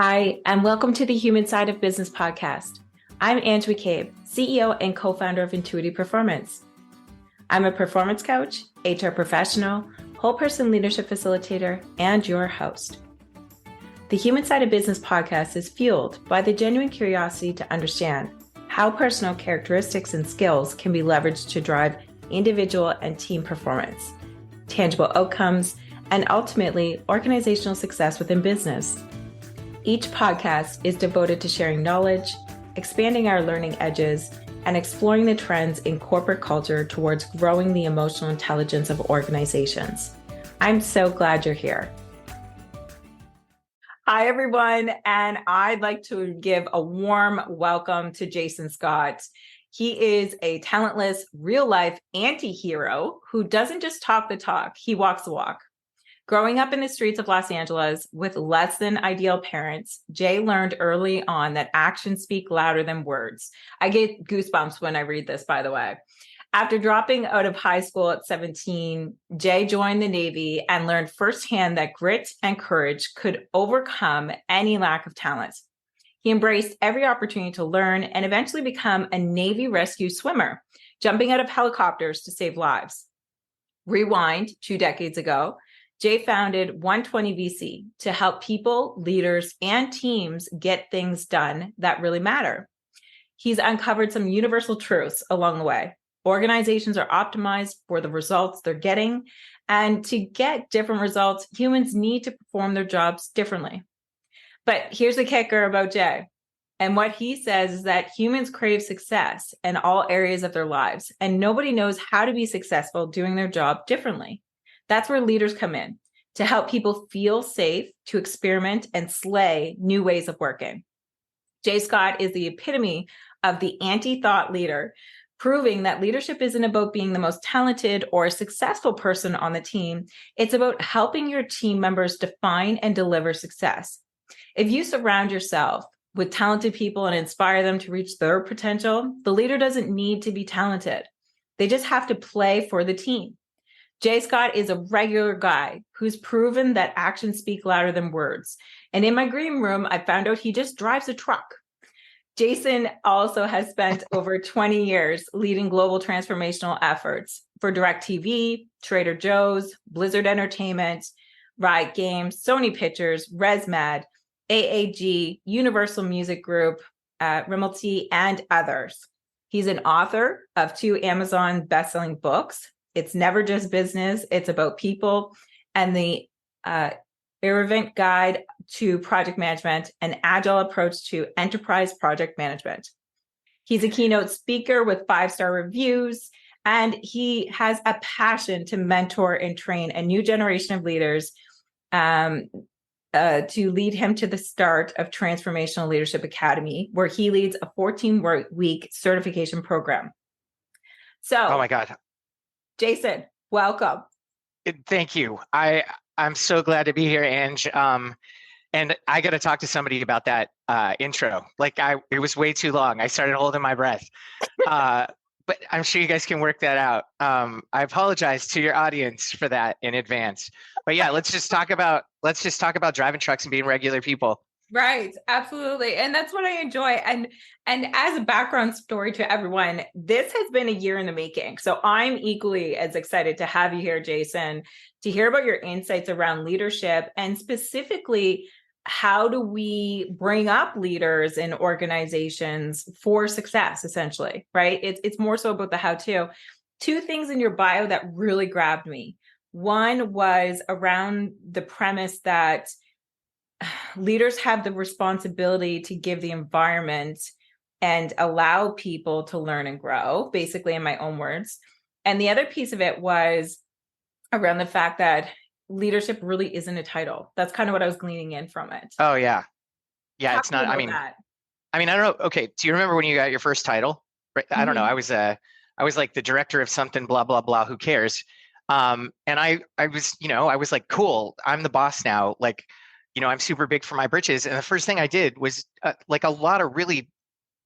Hi, and welcome to the Human Side of Business podcast. I'm Ange McCabe, CEO and co-founder of Intuitive Performance. I'm a performance coach, HR professional, whole person leadership facilitator, and your host. The Human Side of Business podcast is fueled by the genuine curiosity to understand how personal characteristics and skills can be leveraged to drive individual and team performance, tangible outcomes, and ultimately organizational success within business. Each podcast is devoted to sharing knowledge, expanding our learning edges, and exploring the trends in corporate culture towards growing the emotional intelligence of organizations. I'm so glad you're here. Hi, everyone, and I'd like to give a warm welcome to Jason Scott. He is a talentless, real-life anti-hero who doesn't just talk the talk, he walks the walk. Growing up in the streets of Los Angeles with less than ideal parents, Jay learned early on that actions speak louder than words. I get goosebumps when I read this, by the way. After dropping out of high school at 17, Jay joined the Navy and learned firsthand that grit and courage could overcome any lack of talent. He embraced every opportunity to learn and eventually become a Navy rescue swimmer, jumping out of helicopters to save lives. Rewind 2 decades ago, Jay founded 120 VC to help people, leaders, and teams get things done that really matter. He's uncovered some universal truths along the way. Organizations are optimized for the results they're getting, and to get different results, humans need to perform their jobs differently. But here's the kicker about Jay. And what he says is that humans crave success in all areas of their lives, and nobody knows how to be successful doing their job differently. That's where leaders come in, to help people feel safe, to experiment and slay new ways of working. Jay Scott is the epitome of the anti-thought leader, proving that leadership isn't about being the most talented or successful person on the team. It's about helping your team members define and deliver success. If you surround yourself with talented people and inspire them to reach their potential, the leader doesn't need to be talented. They just have to play for the team. Jay Scott is a regular guy who's proven that actions speak louder than words. And in my green room, I found out he just drives a truck. Jason also has spent over 20 years leading global transformational efforts for DirecTV, Trader Joe's, Blizzard Entertainment, Riot Games, Sony Pictures, ResMed, AAG, Universal Music Group, Rimmelty, and others. He's an author of 2 Amazon best-selling books. It's Never Just Business. It's about people, and the irreverent guide to project management, an agile approach to enterprise project management. He's a keynote speaker with 5-star reviews, and he has a passion to mentor and train a new generation of leaders to lead him to the start of Transformational Leadership Academy, where he leads a 14-week certification program. So, oh my God. Jason, welcome. Thank you. I'm so glad to be here, Ange. And I got to talk to somebody about that intro. It was way too long. I started holding my breath. But I'm sure you guys can work that out. I apologize to your audience for that in advance. But yeah, let's just talk about driving trucks and being regular people. Right. Absolutely. And that's what I enjoy. And as a background story to everyone, this has been a year in the making. So I'm equally as excited to have you here, Jason, to hear about your insights around leadership, and specifically, how do we bring up leaders in organizations for success, essentially, right? It's more so about the how-to. 2 things in your bio that really grabbed me. One was around the premise that leaders have the responsibility to give the environment and allow people to learn and grow, basically, in my own words. And the other piece of it was around the fact that leadership really isn't a title. That's kind of what I was gleaning in from it. Oh yeah. Yeah, Talk it's not. about I mean, that. I don't know. Okay, do you remember when you got your first title? Right? I don't know. I was like the director of something, blah blah blah. Who cares? And I was like, cool. I'm the boss now. I'm super big for my britches. And the first thing I did was like a lot of really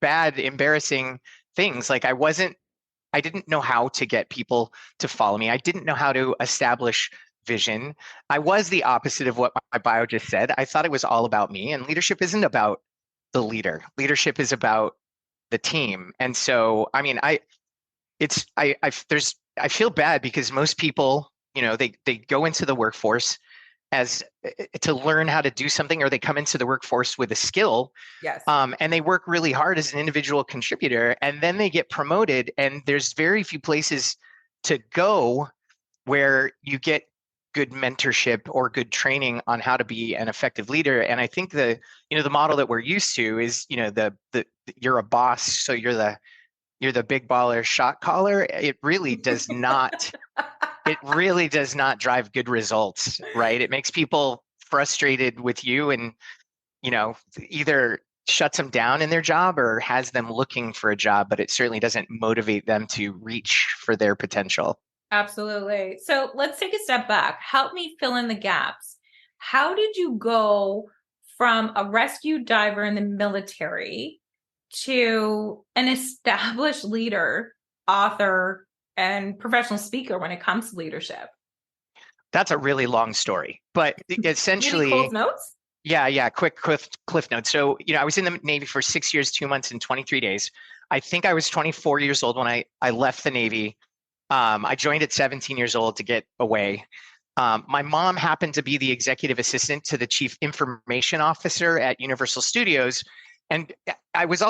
bad, embarrassing things. I didn't know how to get people to follow me. I didn't know how to establish vision. I was the opposite of what my bio just said. I thought it was all about me, and leadership isn't about the leader. Leadership is about the team. And so, I mean, I feel bad because most people, they go into the workforce as to learn how to do something, or they come into the workforce with a skill, Yes. and they work really hard as an individual contributor, and then they get promoted, and there's very few places to go where you get good mentorship or good training on how to be an effective leader. And I think the model that we're used to is, the you're a boss, so you're the big baller shot caller. It really does not drive good results, right? It makes people frustrated with you, and either shuts them down in their job or has them looking for a job, but it certainly doesn't motivate them to reach for their potential. Absolutely. So let's take a step back. Help me fill in the gaps. How did you go from a rescue diver in the military to an established leader, author, and professional speaker when it comes to leadership? That's a really long story, but Maybe Cole's essentially, notes? yeah, quick cliff notes. So, I was in the Navy for 6 years, 2 months, and 23 days. I think I was 24 years old when I left the Navy. I joined at 17 years old to get away. My mom happened to be the executive assistant to the chief information officer at Universal Studios. And I was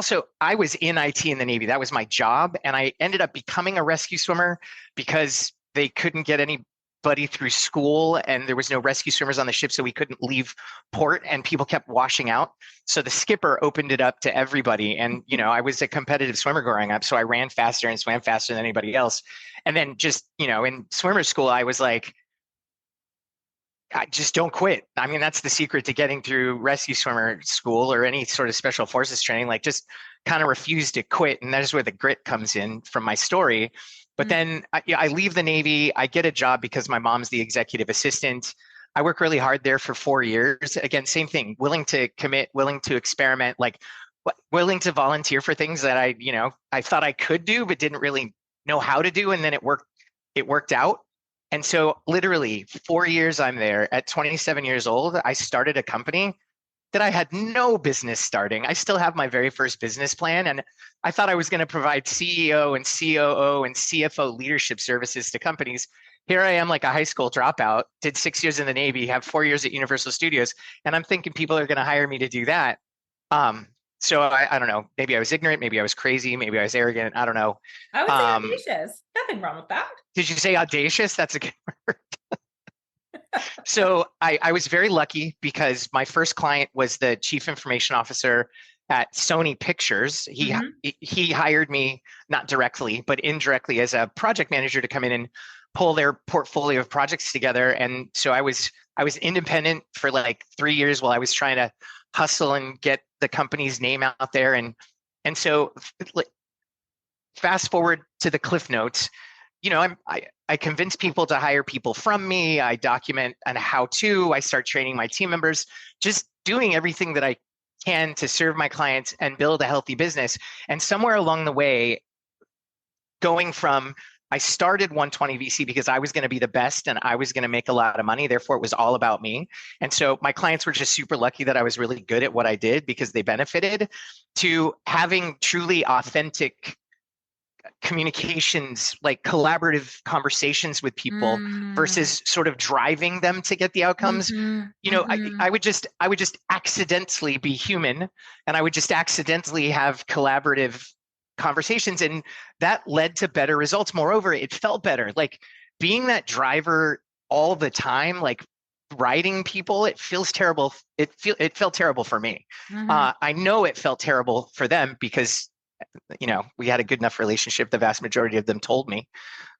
in IT in the Navy. That was my job. And I ended up becoming a rescue swimmer because they couldn't get anybody through school, and there was no rescue swimmers on the ship, so we couldn't leave port, and people kept washing out. So the skipper opened it up to everybody. And, I was a competitive swimmer growing up, so I ran faster and swam faster than anybody else. And then just, in swimmer school, I was like, I just don't quit. I mean, that's the secret to getting through rescue swimmer school or any sort of special forces training. Like, just kind of refuse to quit. And that is where the grit comes in from my story. But then I leave the Navy. I get a job because my mom's the executive assistant. I work really hard there for 4 years. Again, same thing, willing to commit, willing to experiment, like willing to volunteer for things that I thought I could do, but didn't really know how to do. And then it worked out. And so literally 4 years I'm there. At 27 years old, I started a company that I had no business starting. I still have my very first business plan. And I thought I was going to provide CEO and COO and CFO leadership services to companies. Here I am, like a high school dropout, did 6 years in the Navy, have 4 years at Universal Studios. And I'm thinking people are going to hire me to do that. So I don't know, maybe I was ignorant, maybe I was crazy, maybe I was arrogant. I don't know. I would say Um, audacious. Nothing wrong with that. did you say audacious? That's a good word. So I was very lucky because my first client was the chief information officer at Sony Pictures. He hired me, not directly, but indirectly, as a project manager to come in and pull their portfolio of projects together. And so I was independent for like 3 years while I was trying to hustle and get the company's name out there. And so fast forward to the cliff notes. I convince people to hire people from me. I document and how to. I start training my team members, just doing everything that I can to serve my clients and build a healthy business. And somewhere along the way, going from I started 120 VC because I was going to be the best and I was going to make a lot of money. Therefore, it was all about me. And so my clients were just super lucky that I was really good at what I did because they benefited, to having truly authentic communications, like collaborative conversations with people versus sort of driving them to get the outcomes. I would just accidentally be human, and I would just accidentally have collaborative conversations, and that led to better results. Moreover, it felt better, like being that driver all the time, like riding people. It feels terrible. It felt terrible for me. I know it felt terrible for them because we had a good enough relationship. The vast majority of them told me.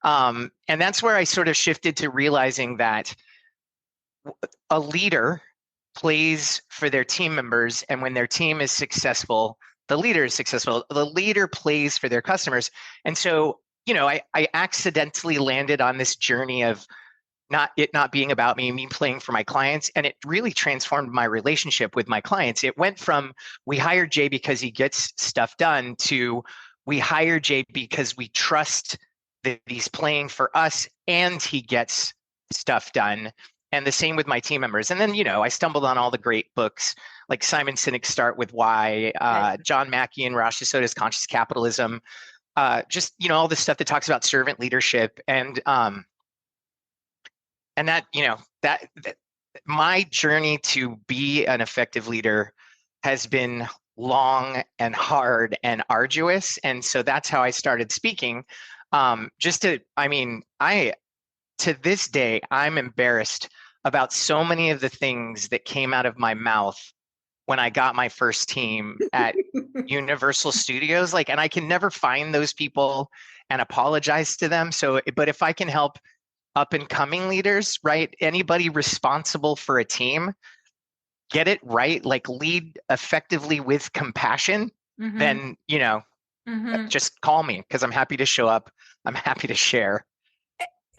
And that's where I sort of shifted to realizing that a leader plays for their team members. And when their team is successful, the leader is successful. The leader plays for their customers. And so, I accidentally landed on this journey of not being about me playing for my clients. And it really transformed my relationship with my clients. It went from, we hire Jay because he gets stuff done, to we hire Jay because we trust that he's playing for us and he gets stuff done. And the same with my team members. And then, I stumbled on all the great books like Simon Sinek's Start With Why, Right. John Mackey and Rosh Hassoda's Conscious Capitalism, just, all this stuff that talks about servant leadership. And that, that my journey to be an effective leader has been long and hard and arduous. And so that's how I started speaking. To this day, I'm embarrassed about so many of the things that came out of my mouth when I got my first team at Universal Studios. And I can never find those people and apologize to them. But if I can help up and coming leaders, right? Anybody responsible for a team, get it right, like lead effectively with compassion, Mm-hmm. then, Mm-hmm. just call me because I'm happy to show up. I'm happy to share.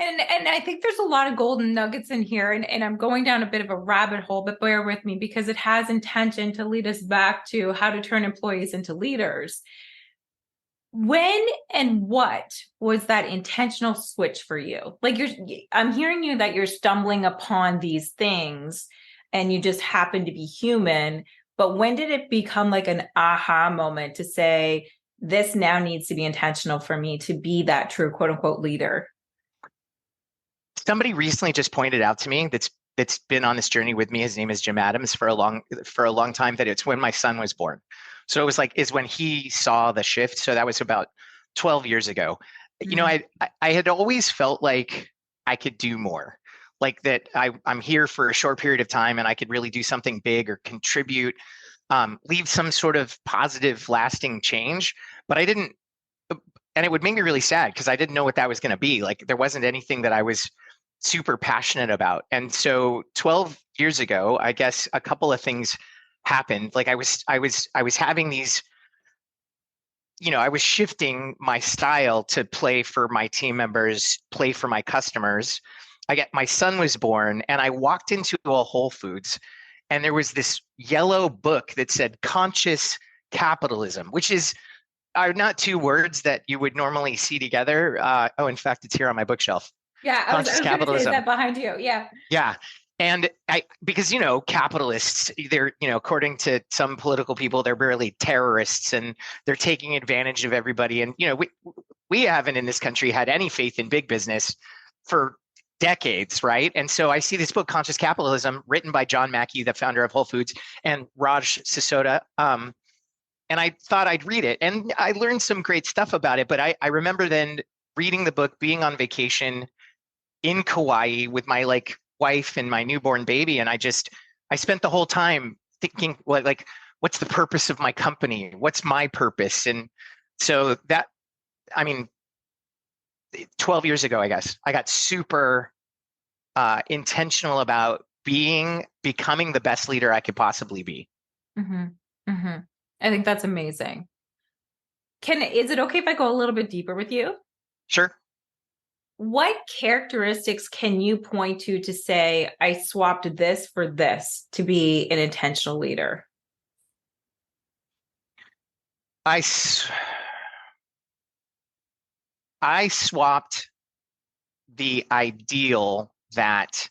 And I think there's a lot of golden nuggets in here, and I'm going down a bit of a rabbit hole, but bear with me because it has intention to lead us back to how to turn employees into leaders. When and what was that intentional switch for you? Like I'm hearing you that you're stumbling upon these things and you just happen to be human, but when did it become like an aha moment to say, this now needs to be intentional for me to be that true quote unquote leader? Somebody recently just pointed out to me that's been on this journey with me. His name is Jim Adams for a long time, that it's when my son was born. So it was is when he saw the shift. So that was about 12 years ago. Mm-hmm. I had always felt like I could do more, like that I'm here for a short period of time and I could really do something big or contribute, leave some sort of positive, lasting change. But I didn't, and it would make me really sad because I didn't know what that was going to be. Like there wasn't anything that I was super passionate about. And so 12 years ago, I guess a couple of things happened. Like I was having these, I was shifting my style to play for my team members, play for my customers. My son was born and I walked into a Whole Foods and there was this yellow book that said conscious capitalism, which are not two words that you would normally see together. In fact, it's here on my bookshelf. Yeah, I was Conscious going to say, is capitalism. that behind you? Yeah. Yeah. And because, capitalists, they're, according to some political people, they're barely terrorists and they're taking advantage of everybody. And, we haven't in this country had any faith in big business for decades, right? And so I see this book, Conscious Capitalism, written by John Mackey, the founder of Whole Foods, and Raj Sisodia. And I thought I'd read it. And I learned some great stuff about it. But I remember then reading the book, being on vacation in Kauai with my wife and my newborn baby. And I spent the whole time thinking, what's the purpose of my company? What's my purpose? And so 12 years ago, I guess, I got super intentional about becoming the best leader I could possibly be. Mm-hmm. Mm-hmm. I think that's amazing. Is it okay if I go a little bit deeper with you? Sure. What characteristics can you point to say, I swapped this for this to be an intentional leader? I swapped the ideal that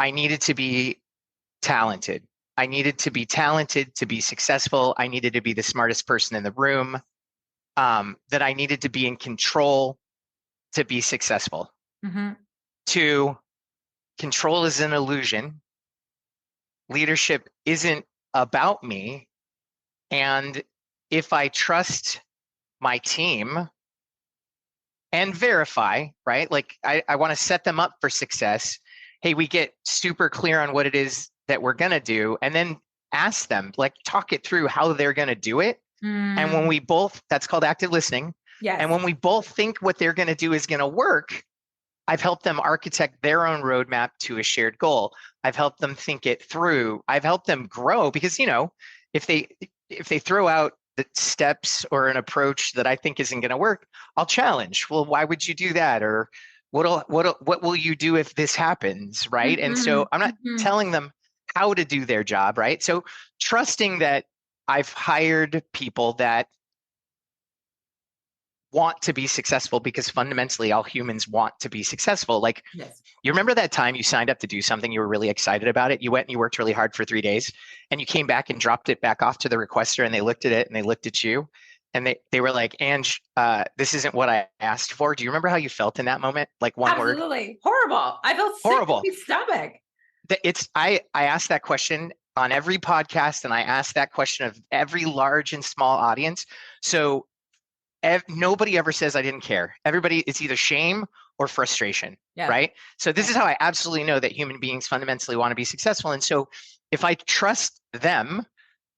I needed to be talented. I needed to be talented to be successful. I needed to be the smartest person in the room, that I needed to be in control to be successful. Mm-hmm. To control is an illusion. Leadership isn't about me. And if I trust my team and verify, right? I want to set them up for success. Hey, we get super clear on what it is that we're going to do, and then ask them, talk it through how they're going to do it. And when we both, that's called active listening. Yes. And when we both think what they're going to do is going to work, I've helped them architect their own roadmap to a shared goal. I've helped them think it through. I've helped them grow because, if they throw out the steps or an approach that I think isn't going to work, I'll challenge. Well, why would you do that? Or what will you do if this happens? Right. Mm-hmm. And so I'm not telling them how to do their job. Right. So trusting that I've hired people that want to be successful because fundamentally all humans want to be successful. Like, Yes. you remember that time you signed up to do something, you were really excited about it. You went and you worked really hard for 3 days and you came back and dropped it back off to the requester and they looked at it and they looked at you and they were like, Ange, this isn't what I asked for. Do you remember how you felt in that moment? Like one word? Absolutely. Horrible. I felt sick to Horrible. my stomach. I asked that question on every podcast and I asked that question of every large and small audience. So nobody ever says I didn't care. Everybody, it's either shame or frustration, Yeah. right? So this is how I absolutely know that human beings fundamentally want to be successful. And so if I trust them,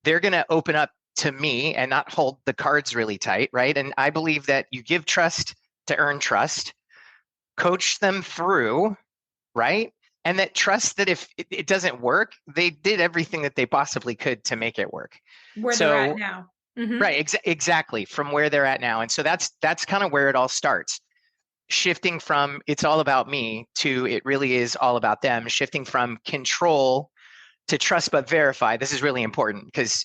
they're going to open up to me and not hold the cards really tight, right? And I believe that you give trust to earn trust, coach them through, right? And that trust that if it doesn't work, they did everything that they possibly could to make it work. Where they're at now. Right, exactly, from where they're at now. And so that's kind of where it all starts. Shifting from it's all about me to it really is all about them, shifting from control to trust but verify. This is really important because,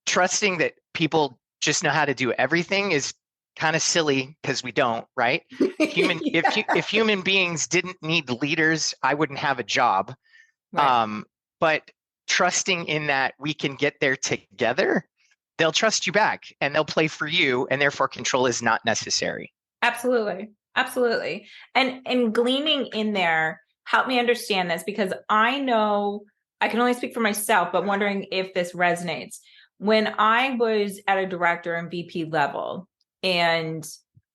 trusting that people just know how to do everything is kind of silly because we don't, right? If human beings didn't need leaders, I wouldn't have a job. Right. But trusting in that we can get there together, they'll trust you back and they'll play for you, and therefore control is not necessary. Absolutely. Absolutely. And gleaning in there, help me understand this, because I know I can only speak for myself, but wondering if this resonates. When I was at a director and VP level, and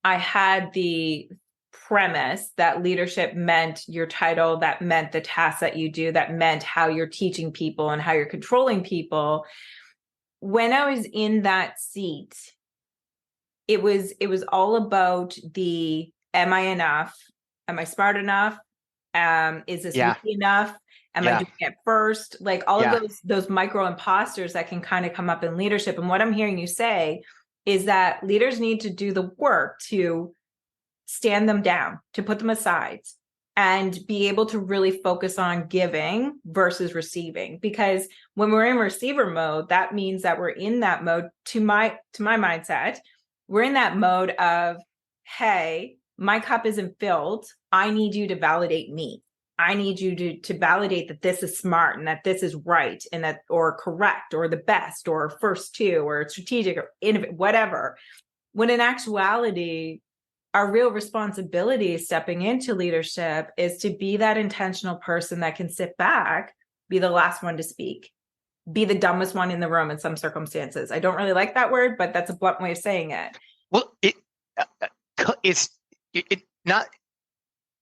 I had the premise that leadership meant your title, that meant the tasks that you do, that meant how you're teaching people and how you're controlling people. When I was in that seat, it was all about the, am I enough? Am I smart enough? Is this me enough? Am I doing it first? Like all of those micro imposters that can kind of come up in leadership. And what I'm hearing you say is that leaders need to do the work to stand them down, to put them aside, and be able to really focus on giving versus receiving. Because when we're in receiver mode, that means that we're in that mode, to my mindset, we're in that mode of, hey, my cup isn't filled. I need you to validate me. I need you to validate that this is smart and that this is right and that, or correct, or the best, or first two, or strategic, or innovative, whatever. When in actuality, our real responsibility stepping into leadership is to be that intentional person that can sit back, be the last one to speak, be the dumbest one in the room in some circumstances. I don't really like that word, but that's a blunt way of saying it. Well, it's not,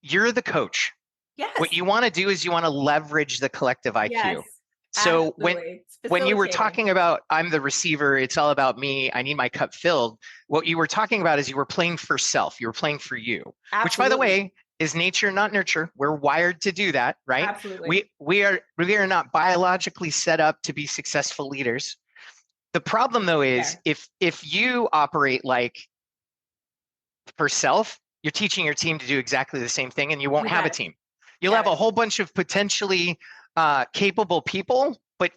you're the coach. Yes. What you want to do is you want to leverage the collective IQ. Yes, so when you were talking about, I'm the receiver, it's all about me, I need my cup filled. What you were talking about is you were playing for self. You were playing for you, absolutely. Which, by the way, is nature, not nurture. We're wired to do that, right? Absolutely. We are not biologically set up to be successful leaders. The problem, though, is if you operate like for self, you're teaching your team to do exactly the same thing, and you won't have a team. You'll have a whole bunch of potentially capable people, but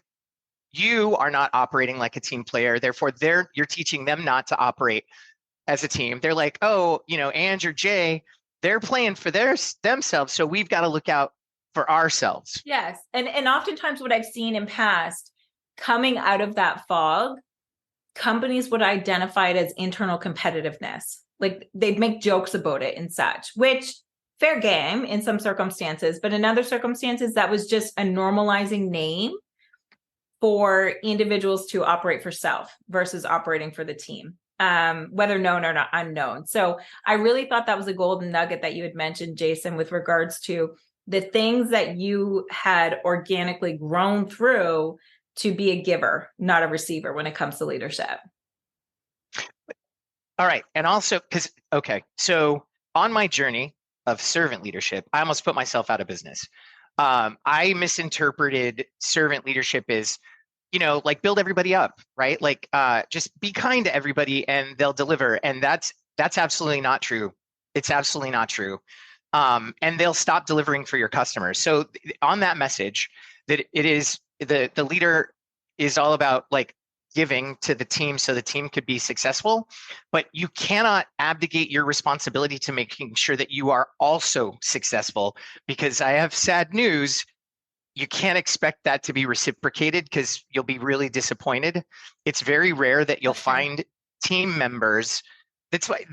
you are not operating like a team player. Therefore, you're teaching them not to operate as a team. They're like, oh, Ange or Jay, they're playing for themselves, so we've got to look out for ourselves. Yes, and oftentimes what I've seen in past, coming out of that fog, companies would identify it as internal competitiveness. Like they'd make jokes about it and such, which fair game in some circumstances, but in other circumstances, that was just a normalizing name for individuals to operate for self versus operating for the team, whether known or not unknown. So I really thought that was a golden nugget that you had mentioned, Jason, with regards to the things that you had organically grown through to be a giver, not a receiver when it comes to leadership. All right. And also, so on my journey of servant leadership, I almost put myself out of business. I misinterpreted servant leadership as, like build everybody up, right? Like just be kind to everybody and they'll deliver. And that's absolutely not true. It's absolutely not true. And they'll stop delivering for your customers. So on that message, that it is the leader is all about like giving to the team so the team could be successful, but you cannot abdicate your responsibility to making sure that you are also successful, because I have sad news. You can't expect that to be reciprocated because you'll be really disappointed. It's very rare that you'll That's true. find team members. That's why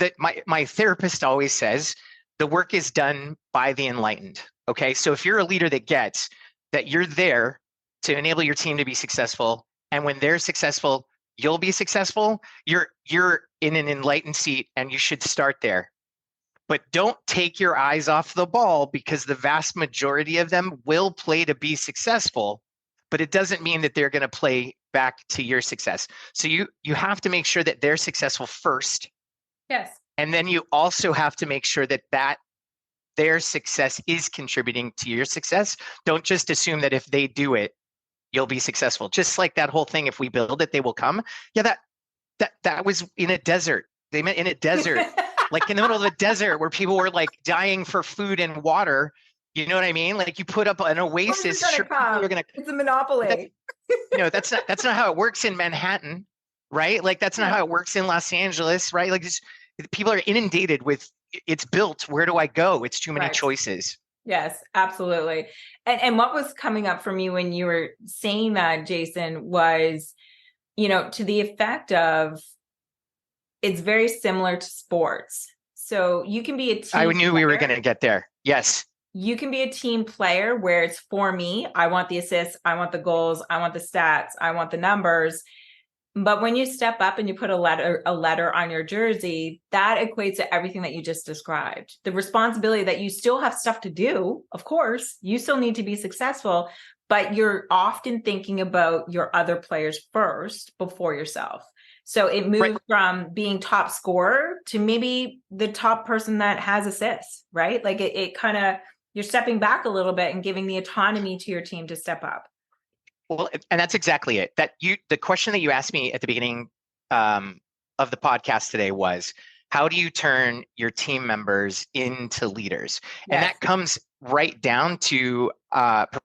my therapist always says the work is done by the enlightened. Okay. So if you're a leader that gets that you're there to enable your team to be successful, and when they're successful, you'll be successful, you're in an enlightened seat, and you should start there. But don't take your eyes off the ball, because the vast majority of them will play to be successful, but it doesn't mean that they're going to play back to your success. So you have to make sure that they're successful first. Yes. And then you also have to make sure that their success is contributing to your success. Don't just assume that if they do it, you'll be successful. Just like that whole thing, if we build it, they will come. Yeah, that was in a desert. They meant in a desert. Like in the middle of the desert where people were like dying for food and water. You know what I mean? Like you put up an oasis, sure, people are gonna. It's a monopoly. That's not how it works in Manhattan, right? Like that's not how it works in Los Angeles, right? Like people are inundated with, it's built. Where do I go? It's too many choices. Yes, absolutely. And what was coming up for me when you were saying that, Jason, was, to the effect of, it's very similar to sports. So you can be a team I knew player. we were going to get there. Yes. You can be a team player where it's for me. I want the assists. I want the goals. I want the stats. I want the numbers. But when you step up and you put a letter on your jersey, that equates to everything that you just described. The responsibility that you still have stuff to do, of course, you still need to be successful, but you're often thinking about your other players first before yourself. So it moved from being top scorer to maybe the top person that has assists, right? Like it kind of, you're stepping back a little bit and giving the autonomy to your team to step up. Well, and that's exactly it. The question that you asked me at the beginning of the podcast today was, how do you turn your team members into leaders? Yes. And that comes right down to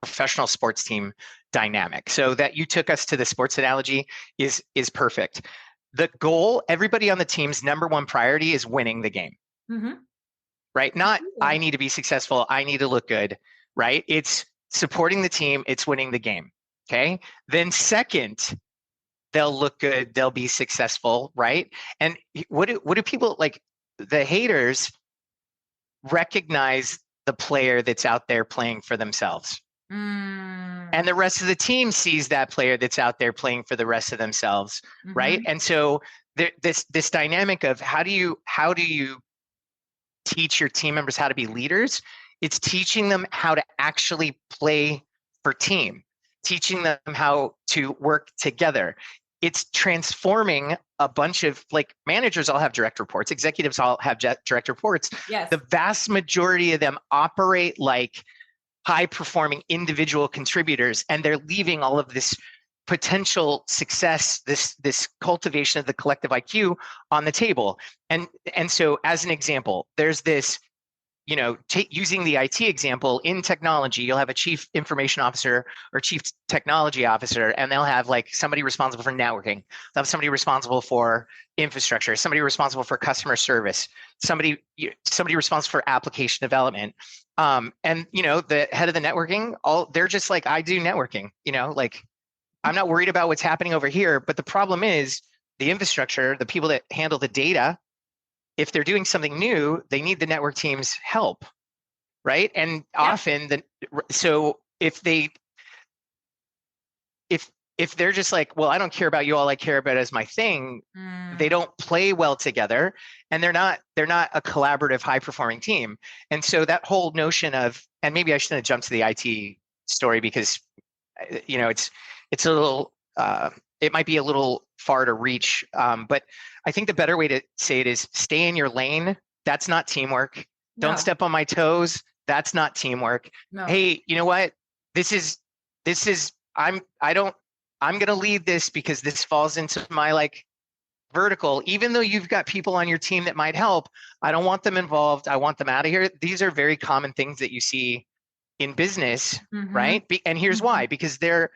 professional sports team dynamic. So that you took us to the sports analogy is perfect. The goal, everybody on the team's number one priority is winning the game. Mm-hmm. Right? Not, I need to be successful, I need to look good, right? It's supporting the team, it's winning the game. Okay. Then second, they'll look good, they'll be successful, right? And what do people, like the haters, recognize the player that's out there playing for themselves? And the rest of the team sees that player that's out there playing for the rest of themselves, right? And so this dynamic of how do you teach your team members how to be leaders? It's teaching them how to actually play for team, teaching them how to work together. It's transforming a bunch of, like, managers all have direct reports, executives all have direct reports. Yes. The vast majority of them operate like high-performing individual contributors, and they're leaving all of this potential success, this cultivation of the collective IQ on the table. And so, as an example, there's this, using the IT example, in technology, you'll have a chief information officer or chief technology officer, and they'll have like somebody responsible for networking. They'll have somebody responsible for infrastructure, somebody responsible for customer service, somebody responsible for application development. And the head of the networking, they're just like, I do networking, like I'm not worried about what's happening over here. But the problem is the infrastructure, the people that handle the data, if they're doing something new, they need the network team's help, right? And often, so if they're just like, well, I don't care about you, all I care about is my thing, they don't play well together, and they're not a collaborative, high-performing team. And so that whole notion of, and maybe I shouldn't have jumped to the IT story because, it's a little, it might be a little far to reach, but I think the better way to say it is stay in your lane. That's not teamwork. No. Don't step on my toes. That's not teamwork. No. Hey, you know what? I'm going to lead this because this falls into my like vertical. Even though you've got people on your team that might help, I don't want them involved. I want them out of here. These are very common things that you see in business, right? And here's why, because they're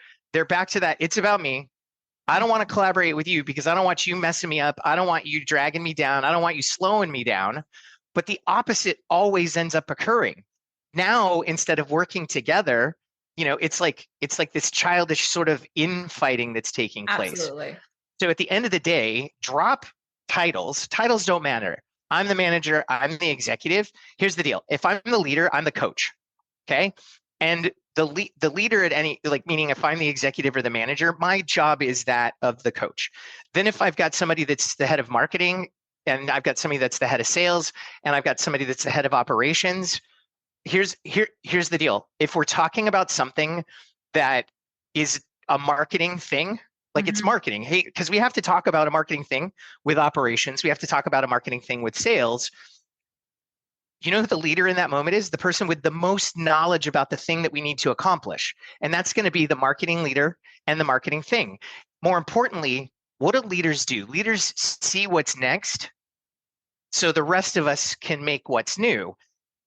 back to that. It's about me. I don't want to collaborate with you because I don't want you messing me up. I don't want you dragging me down. I don't want you slowing me down. But the opposite always ends up occurring. Now, instead of working together, it's like this childish sort of infighting that's taking place. Absolutely. So at the end of the day, drop titles. Titles don't matter. I'm the manager, I'm the executive. Here's the deal. If I'm the leader, I'm the coach. Okay. And the leader at any, like, meaning if I'm the executive or the manager, my job is that of the coach. Then if I've got somebody that's the head of marketing, and I've got somebody that's the head of sales, and I've got somebody that's the head of operations, here's the deal. If we're talking about something that is a marketing thing, like it's marketing, hey, because we have to talk about a marketing thing with operations, we have to talk about a marketing thing with sales. You know who the leader in that moment is? The person with the most knowledge about the thing that we need to accomplish. And that's going to be the marketing leader and the marketing thing. More importantly, what do leaders do? Leaders see what's next so the rest of us can make what's new.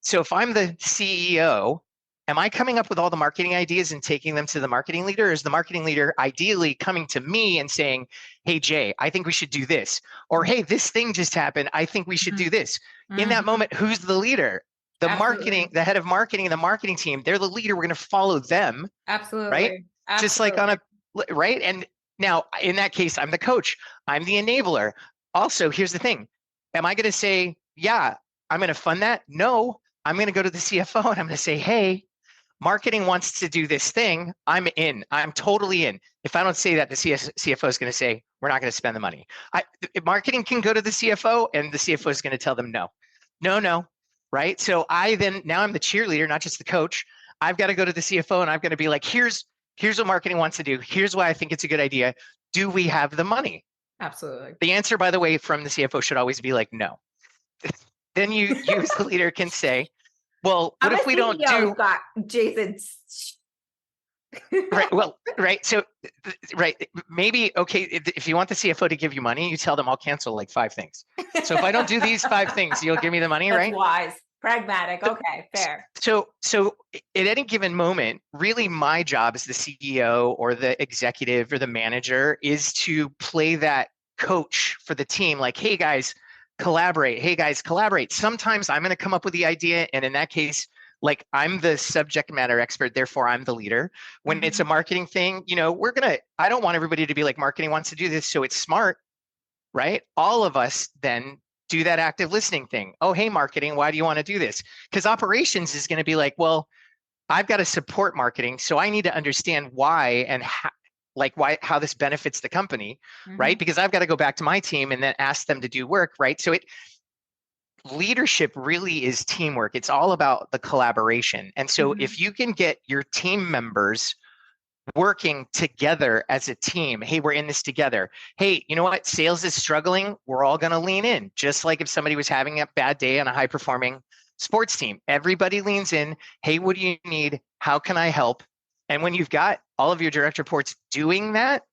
So if I'm the CEO, am I coming up with all the marketing ideas and taking them to the marketing leader? Or is the marketing leader ideally coming to me and saying, hey, Jay, I think we should do this. Or, hey, this thing just happened. I think we should do this. In that moment, who's the leader? The marketing, the head of marketing and the marketing team, they're the leader. We're going to follow them. Absolutely. Right? Absolutely. Just like on a, right? And now in that case, I'm the coach. I'm the enabler. Also, here's the thing. Am I going to say, yeah, I'm going to fund that? No, I'm going to go to the CFO and I'm going to say, hey, marketing wants to do this thing. I'm in. I'm totally in. If I don't say that, the CFO is going to say, we're not going to spend the money. Marketing can go to the CFO and the CFO is going to tell them no. No, right? So now I'm the cheerleader, not just the coach. I've got to go to the CFO and I'm going to be like, here's what marketing wants to do. Here's why I think it's a good idea. Do we have the money? Absolutely. The answer, by the way, from the CFO should always be like, no. Then you as the leader can say, well, what if we don't do Jason? Right. Well, right. So, right. Maybe, okay, if you want the CFO to give you money, you tell them I'll cancel like 5 things. So if I don't do these 5 things, you'll give me the money, That's right? wise, pragmatic. Okay, fair. So at any given moment, really my job as the CEO or the executive or the manager is to play that coach for the team. Like, hey guys, collaborate. Hey guys, collaborate. Sometimes I'm going to come up with the idea. And in that case, like, I'm the subject matter expert, therefore I'm the leader. When it's a marketing thing, I don't want everybody to be like, marketing wants to do this, so it's smart, right? All of us then do that active listening thing. Oh, hey, marketing, why do you want to do this? Because operations is going to be like, well, I've got to support marketing, so I need to understand why and how this benefits the company, right? Because I've got to go back to my team and then ask them to do work, right? So leadership really is teamwork. It's all about the collaboration. And so if you can get your team members working together as a team, hey, we're in this together. Hey, you know what? Sales is struggling. We're all going to lean in. Just like if somebody was having a bad day on a high performing sports team, everybody leans in. Hey, what do you need? How can I help? And when you've got all of your direct reports doing that,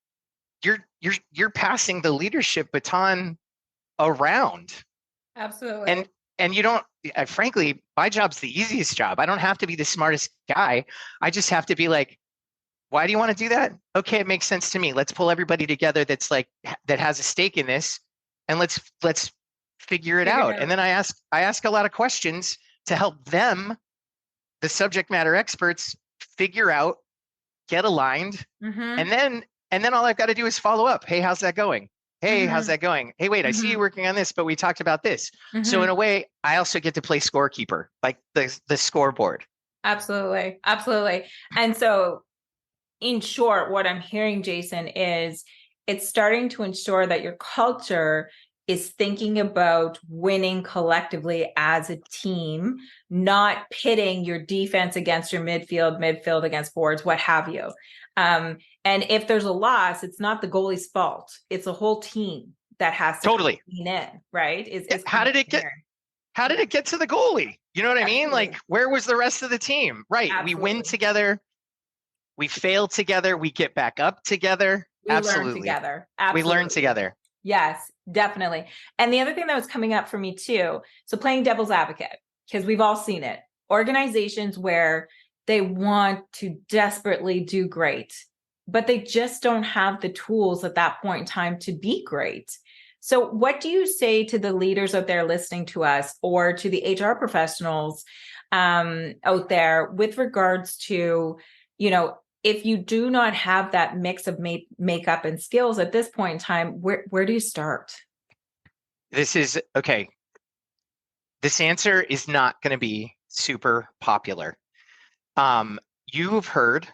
you're passing the leadership baton around. Absolutely. And you don't, frankly, my job's the easiest job. I don't have to be the smartest guy. I just have to be like, why do you want to do that? Okay, it makes sense to me. Let's pull everybody together that has a stake in this, and let's figure it out. And then I ask a lot of questions to help them, the subject matter experts, figure out, get aligned, and then all I've got to do is follow up. Hey, how's that going? Hey, how's that going? Hey, wait, I see you working on this, but we talked about this. So in a way, I also get to play scorekeeper, like the scoreboard. Absolutely. And so, in short, what I'm hearing, Jason, is it's starting to ensure that your culture is thinking about winning collectively as a team, not pitting your defense against your midfield against forwards, what have you. And if there's a loss, it's not the goalie's fault. It's a whole team that has to totally lean in, right? How did it get to the goalie? You know what I mean? Like, where was the rest of the team? Right. Absolutely. We win together. We fail together. We get back up together. We learn together. We learn together. Yes, definitely. And the other thing that was coming up for me too, so playing devil's advocate, because we've all seen it, organizations where they want to desperately do great, but they just don't have the tools at that point in time to be great. So what do you say to the leaders out there listening to us, or to the HR professionals out there, with regards to, if you do not have that mix of makeup and skills at this point in time, where do you start? This is okay. This answer is not going to be super popular. You've heard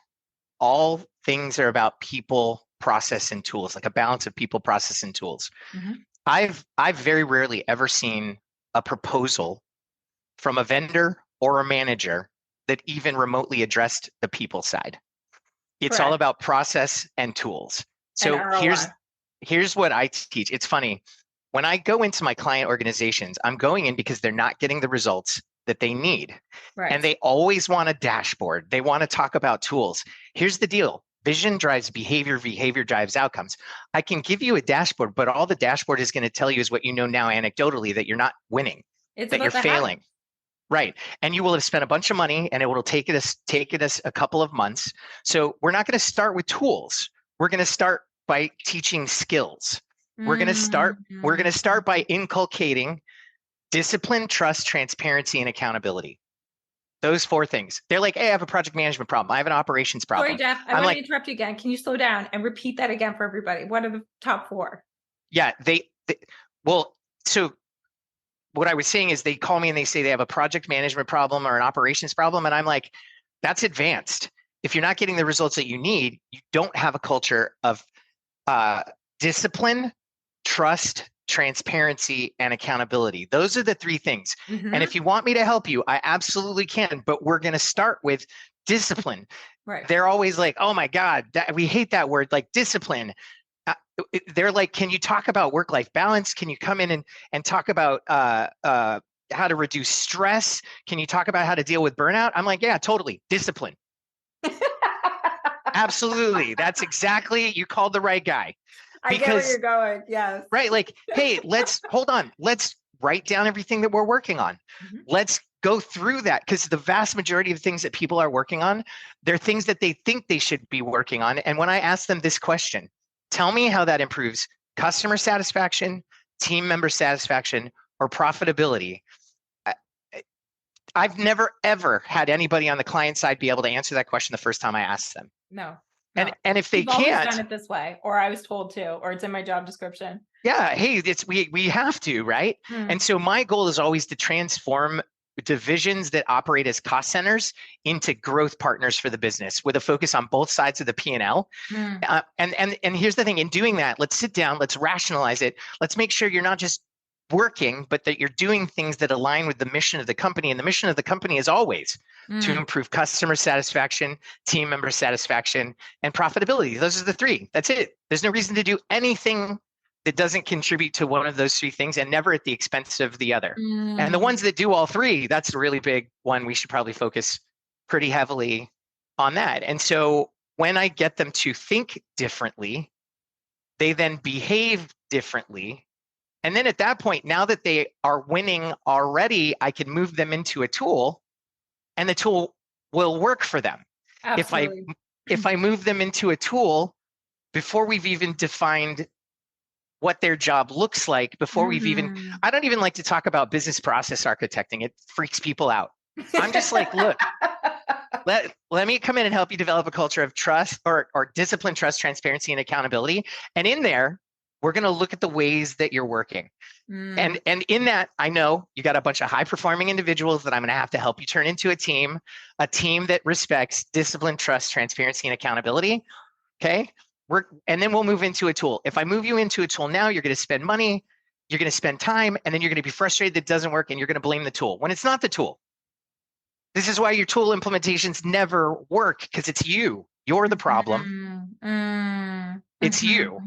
all things are about people, process, and tools, like a balance of people, process, and tools. Mm-hmm. I've very rarely ever seen a proposal from a vendor or a manager that even remotely addressed the people side. It's all Correct. about process and tools. And So ROI. here's what I teach. It's funny. When I go into my client organizations, I'm going in because they're not getting the results that they need. And Right. they always want a dashboard. They want to talk about tools. Here's the deal. Vision drives behavior, behavior drives outcomes. I can give you a dashboard, but all the dashboard is going to tell you is what you know now anecdotally, that you're not winning, It's that you're about the habit. failing. Right. And you will have spent a bunch of money and it will take us a couple of months. So we're not going to start with tools. We're going to start by teaching skills. We're going to start by inculcating discipline, trust, transparency, and accountability. Those four things. They're like, hey, I have a project management problem. I have an operations Sorry, problem. Jeff, I I'm want to like, interrupt you again. Can you slow down and repeat that again for everybody? What are the top four? yeah, well, so what I was saying is they call me and they say they have a project management problem or an operations problem. And I'm like, that's advanced. If you're not getting the results that you need, you don't have a culture of discipline, trust, transparency, and accountability. Those are the three things. Mm-hmm. And if you want me to help you, I absolutely can. But we're going to start with discipline. Right. They're always like, oh my God, we hate that word, like discipline. They're like, can you talk about work-life balance? Can you come in and talk about how to reduce stress? Can you talk about how to deal with burnout? I'm like, yeah, totally. Discipline. Absolutely. That's exactly, you called the right guy. I get where you're going. Yes. Right, like, hey, hold on. Let's write down everything that we're working on. Mm-hmm. Let's go through that, because the vast majority of things that people are working on, they're things that they think they should be working on. And when I ask them this question, tell me how that improves customer satisfaction, team member satisfaction, or profitability. I've never, ever had anybody on the client side be able to answer that question the first time I asked them. No. And if they You've always can't, done it this way, or I was told to, or it's in my job description. yeah, hey, we have to, right? And so my goal is always to transform divisions that operate as cost centers into growth partners for the business, with a focus on both sides of the P&L. And here's the thing: in doing that, let's sit down, let's rationalize it, let's make sure you're not just working, but that you're doing things that align with the mission of the company. And the mission of the company is always to improve customer satisfaction, team member satisfaction, and profitability. Those are the three. That's it. There's no reason to do anything that doesn't contribute to one of those three things, and never at the expense of the other. And the ones that do all three, that's a really big one. We should probably focus pretty heavily on that. And so when I get them to think differently, they then behave differently. And then at that point, now that they are winning already, I can move them into a tool, and the tool will work for them. Absolutely. If I move them into a tool before we've even defined what their job looks like, before we've even, I don't even like to talk about business process architecting. It freaks people out. I'm just like, look, let me come in and help you develop a culture of trust, or discipline, trust, transparency, and accountability. And in there, we're going to look at the ways that you're working. And in that, I know you got a bunch of high performing individuals that I'm going to have to help you turn into a team that respects discipline, trust, transparency, and accountability. Okay. And then we'll move into a tool. If I move you into a tool now, you're going to spend money, you're going to spend time, and then you're going to be frustrated that it doesn't work, and you're going to blame the tool when it's not the tool. This is why your tool implementations never work, because it's you. You're the problem. It's you,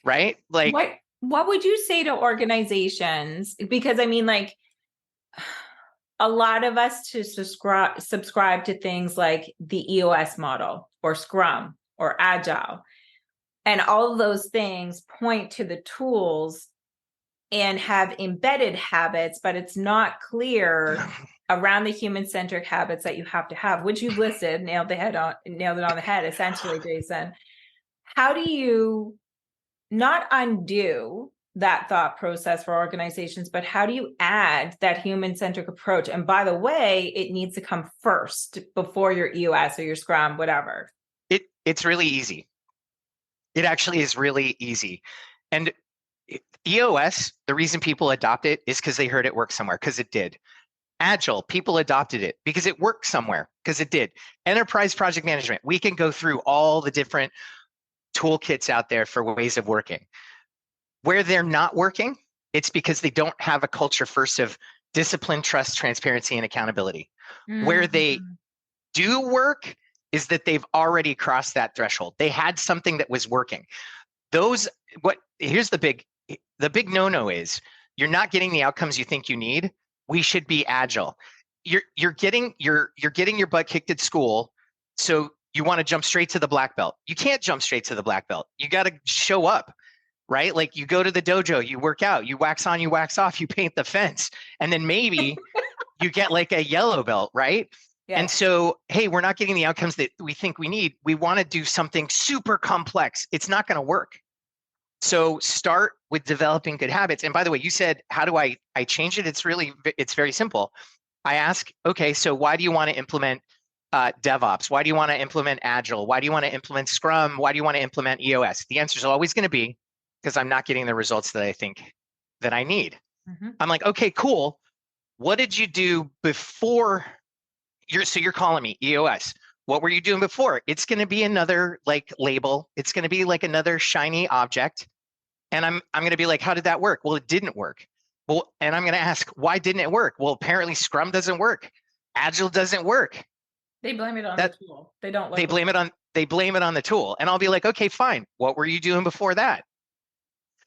right? Like, what would you say to organizations? Because I mean, like, a lot of us to subscribe to things like the EOS model, or Scrum, or Agile. And all of those things point to the tools and have embedded habits, but it's not clear around the human-centric habits that you have to have, which you've listed, nailed it on the head, essentially, Jason. How do you not undo that thought process for organizations, but how do you add that human-centric approach? And by the way, it needs to come first before your EOS or your Scrum, whatever. It's really easy. It actually is really easy. And EOS, the reason people adopt it is because they heard it work somewhere, because it did. Agile, people adopted it because it worked somewhere, because it did. Enterprise project management, we can go through all the different toolkits out there for ways of working. Where they're not working, it's because they don't have a culture first of discipline, trust, transparency, and accountability. Where they do work is that they've already crossed that threshold. They had something that was working. Here's the big no-no is you're not getting the outcomes you think you need. We should be agile. You're getting your butt kicked at school, so you want to jump straight to the black belt. You can't jump straight to the black belt. You got to show up, right? Like you go to the dojo, you work out, you wax on, you wax off, you paint the fence, and then maybe you get like a yellow belt, right? Yes. And so, hey, we're not getting the outcomes that we think we need. We want to do something super complex. It's not going to work. So start with developing good habits. And by the way, you said, how do I change it? It's very simple. I ask, okay, so why do you want to implement DevOps? Why do you want to implement Agile? Why do you want to implement Scrum? Why do you want to implement EOS? The answer is always going to be because I'm not getting the results that I think that I need. Mm-hmm. I'm like, okay, cool. What did you do before? You're calling me EOS. What were you doing before? It's going to be another like label. It's going to be like another shiny object. And I'm going to be like, how did that work? Well, it didn't work. Well, and I'm going to ask, why didn't it work? Well, apparently Scrum doesn't work. Agile doesn't work. They blame it on the tool. They don't. They blame it on the tool. And I'll be like, okay, fine. What were you doing before that?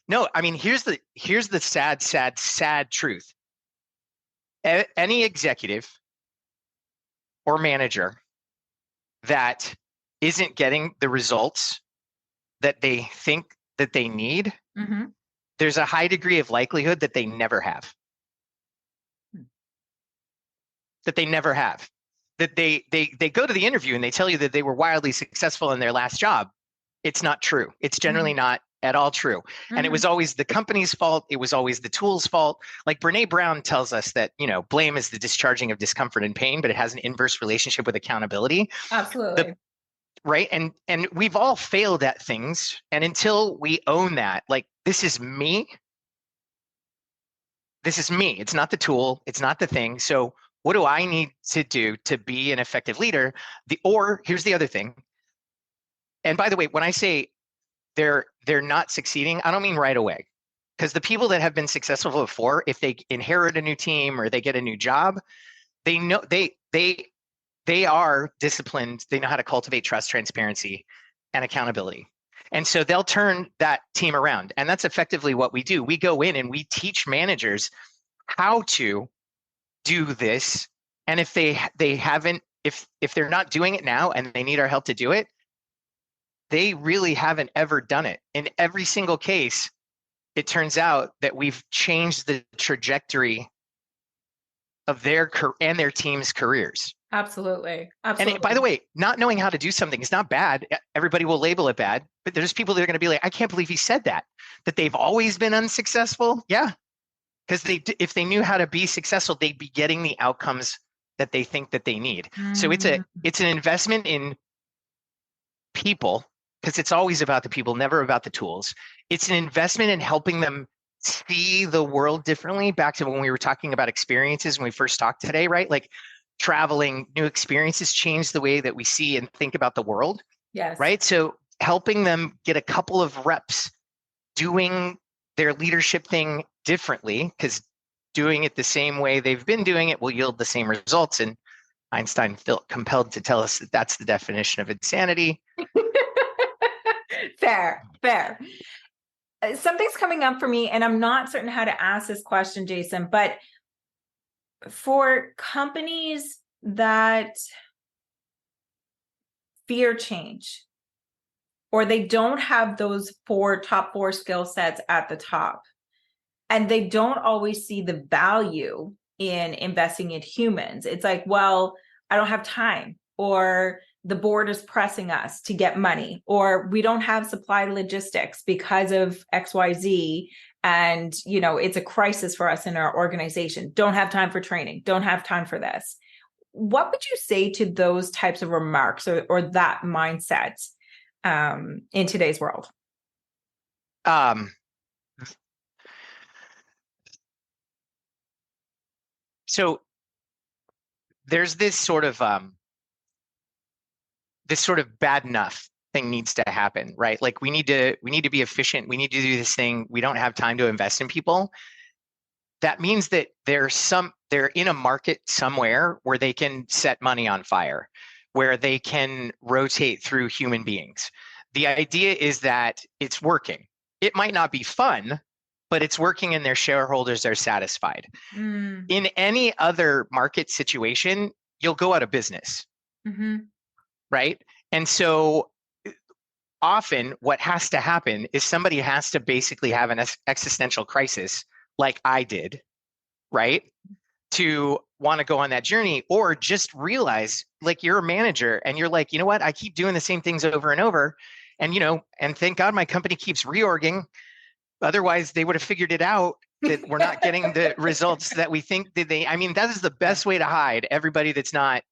No, I mean, here's the sad truth. Any executive or manager that isn't getting the results that they think that they need, mm-hmm. there's a high degree of likelihood that they never have. That they never have. That they go to the interview and they tell you that they were wildly successful in their last job. It's not true. It's generally mm-hmm. not at all true. Mm-hmm. And it was always the company's fault. It was always the tool's fault. Like Brene Brown tells us that, blame is the discharging of discomfort and pain, but it has an inverse relationship with accountability. Absolutely. Right. And we've all failed at things. And until we own that, like, this is me. This is me. It's not the tool. It's not the thing. So what do I need to do to be an effective leader? Here's the other thing. And by the way, when I say they're not succeeding, I don't mean right away. Because the people that have been successful before, if they inherit a new team or they get a new job, they know they are disciplined. They know how to cultivate trust, transparency, and accountability. And so they'll turn that team around. And that's effectively what we do. We go in and we teach managers how to do this. And if they haven't, if they're not doing it now and they need our help to do it, they really haven't ever done it. In every single case, it turns out that we've changed the trajectory of their team's careers. Absolutely. And by the way, not knowing how to do something is not bad. Everybody will label it bad, but there's people that are going to be like, I can't believe he said that they've always been unsuccessful. Yeah. Because if they knew how to be successful, they'd be getting the outcomes that they think that they need. Mm-hmm. So it's an investment in people, because it's always about the people, never about the tools. It's an investment in helping them see the world differently. Back to when we were talking about experiences when we first talked today, right? Like traveling, new experiences change the way that we see and think about the world. Yes. Right. So helping them get a couple of reps doing their leadership thing differently, because doing it the same way they've been doing it will yield the same results. And Einstein felt compelled to tell us that that's the definition of insanity. Fair. Something's coming up for me, and I'm not certain how to ask this question, Jason, but for companies that fear change, or they don't have those top four skill sets at the top, and they don't always see the value in investing in humans. It's like, well, I don't have time, or the board is pressing us to get money, or we don't have supply logistics because of XYZ. And, it's a crisis for us in our organization. Don't have time for training. Don't have time for this. What would you say to those types of remarks or that mindset in today's world? Um, so there's this sort of bad enough thing needs to happen, right? Like we need to be efficient. We need to do this thing. We don't have time to invest in people. That means that they're in a market somewhere where they can set money on fire, where they can rotate through human beings. The idea is that it's working. It might not be fun, but it's working and their shareholders are satisfied. In any other market situation, you'll go out of business, right? And so often what has to happen is somebody has to basically have an existential crisis like I did, right? To want to go on that journey, or just realize like you're a manager and you're like, you know what, I keep doing the same things over and over. And, and thank God my company keeps reorging. Otherwise they would have figured it out that we're not getting the results that we think that that is the best way to hide everybody that's not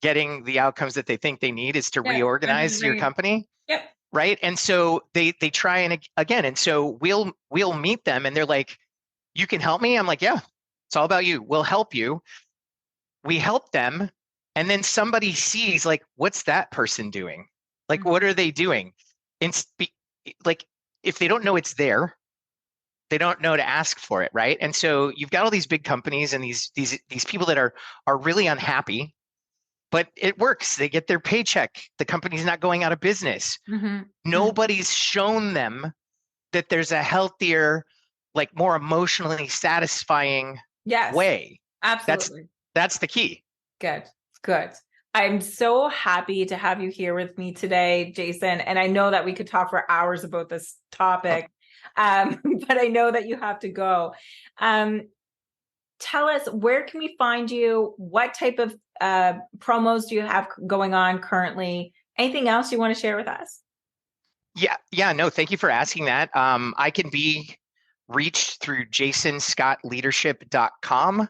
getting the outcomes that they think they need, is to reorganize your company. Yep. Right. And so they try and again, and so we'll meet them and they're like, you can help me? I'm like, yeah, it's all about you. We'll help you. We help them. And then somebody sees like, what's that person doing? Like, what are they doing? Like, if they don't know it's there, they don't know to ask for it. Right. And so you've got all these big companies and these people that are really unhappy, but it works. They get their paycheck. The company's not going out of business. Nobody's shown them that there's a healthier, like more emotionally satisfying way. Absolutely. That's the key. Good. I'm so happy to have you here with me today, Jason. And I know that we could talk for hours about this topic, but I know that you have to go. Tell us, where can we find you? What type of promos do you have going on currently? Anything else you want to share with us? Yeah. No, thank you for asking that. I can be reached through jasonscottleadership.com.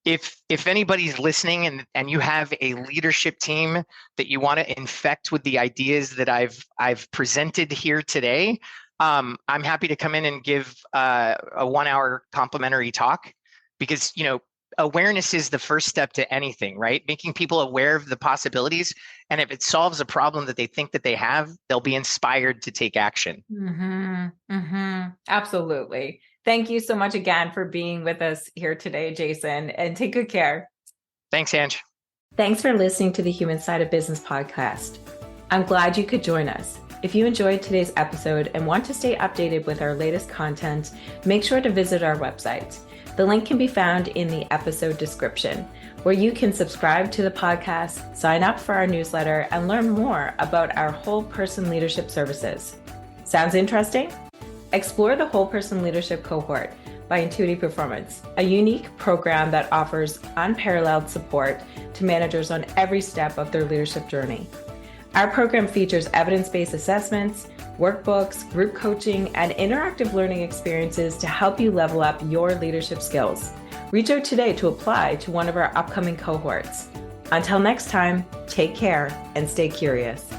If anybody's listening and you have a leadership team that you want to infect with the ideas that I've presented here today, I'm happy to come in and give a 1-hour complimentary talk, because awareness is the first step to anything, right? Making people aware of the possibilities, and if it solves a problem that they think that they have, they'll be inspired to take action. Absolutely. Thank you so much again for being with us here today, Jason, and take good care. Thanks, Ange. Thanks for listening to the Human Side of Business podcast. I'm glad you could join us. If you enjoyed today's episode and want to stay updated with our latest content, make sure to visit our website. The link can be found in the episode description, where you can subscribe to the podcast, sign up for our newsletter, and learn more about our whole person leadership services. Sounds interesting? Explore the Whole Person Leadership Cohort by Intuitive Performance, a unique program that offers unparalleled support to managers on every step of their leadership journey. Our program features evidence-based assessments, workbooks, group coaching, and interactive learning experiences to help you level up your leadership skills. Reach out today to apply to one of our upcoming cohorts. Until next time, take care and stay curious.